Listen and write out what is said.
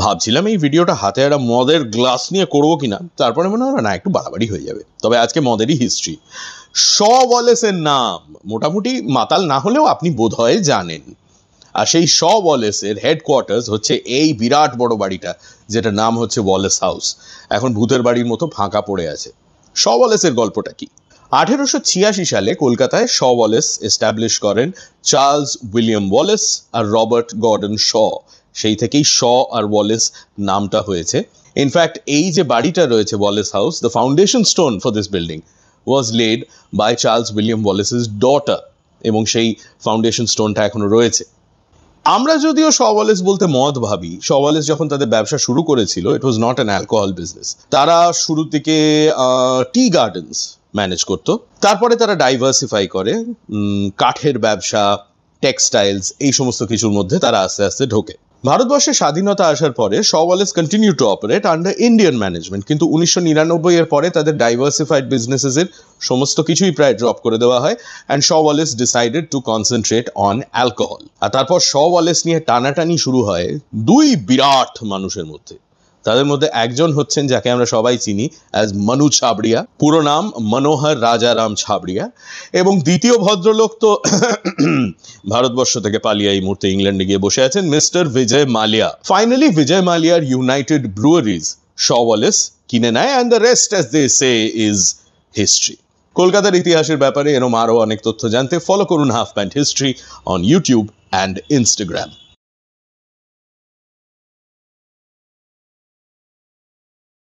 ভাবছিলাম এই ভিডিওটা হাতে একটা মদের গ্লাস নিয়ে করবো কিনা, তারপরে মনে হলো না, একটু বাড়াবাড়ি হয়ে যাবে। তবে আজকে মদেরই হিস্ট্রি। শ ওয়ালেসের নাম মোটামুটি মাতাল না হলেও আপনি বোধহয় জানেন। আর সেই শ ওয়ালেসের হেডকোয়ার্টার্স হচ্ছে এই বিরাট বড় বাড়িটা, যেটার নাম হচ্ছে ওয়ালেস হাউস। এখন ভূতের বাড়ির মতো ফাঁকা পড়ে আছে। শ ওয়ালেসের গল্পটা কি? 1886 সালে কলকাতায় শ ওয়ালেস এস্টাবলিশ করেন চার্লস উইলিয়াম ওয়ালেস আর রবার্ট গর্ডন শ। সেই থেকেই শ আর ওয়ালেস নামটা হয়েছে। ইনফ্যাক্ট এই যে বাড়িটা রয়েছে Wallace House, the foundation stone for this building was laid by Charles William Wallace's daughter, এবং সেই ফাউন্ডেশন স্টোনটা এখনো রয়েছে। আমরা যদিও শ ওয়ালেস বলতে মদ ভাবি, শ ওয়ালেস যখন তাদের ব্যবসা শুরু করেছিল, it was not an alcohol business. তারা শুরুর দিকে টি গার্ডেন্স ম্যানেজ করতো, তারপরে তারা ডাইভার্সিফাই করে কাঠের ব্যবসা, টেক্সটাইলস, এই সমস্ত কিছুর মধ্যে তারা আস্তে আস্তে ঢোকে। ভারতবর্ষে স্বাধীনতা আসার পরে Shaw Wallace continue to operate under Indian management, কিন্তু 1999 এর পরে তাদের ডাইভার্সিফাইড বিজনেসের সমস্ত কিছুই প্রায় ড্রপ করে দেওয়া হয়, and Shaw Wallace decided to concentrate on alcohol. আর তারপর শ ওয়ালেস নিয়ে টানাটানি শুরু হয় দুই বিরাট মানুষের মধ্যে। তাদের মধ্যে একজন হচ্ছেন যাকে আমরা সবাই চিনি অ্যাজ মনু ছাবড়িয়া, পুরো নাম মনোহর রাজারাম ছাবড়িয়া, এবং দ্বিতীয় ভদ্রলোক তো ভারতবর্ষ থেকে পালিয়ে এই মুহূর্তে ইংল্যান্ডে গিয়ে বসে আছেন, মিস্টার বিজয় মালিয়া। ফাইনালি বিজয় মালিয়ার ইউনাইটেড ব্রুয়ারিজ শ ওয়ালেস কিনে নেয়, and the rest as they say is history. কলকাতার ইতিহাসের ব্যাপারে এরকম আরো অনেক তথ্য জানতে ফলো করুন half pant history on YouTube and Instagram.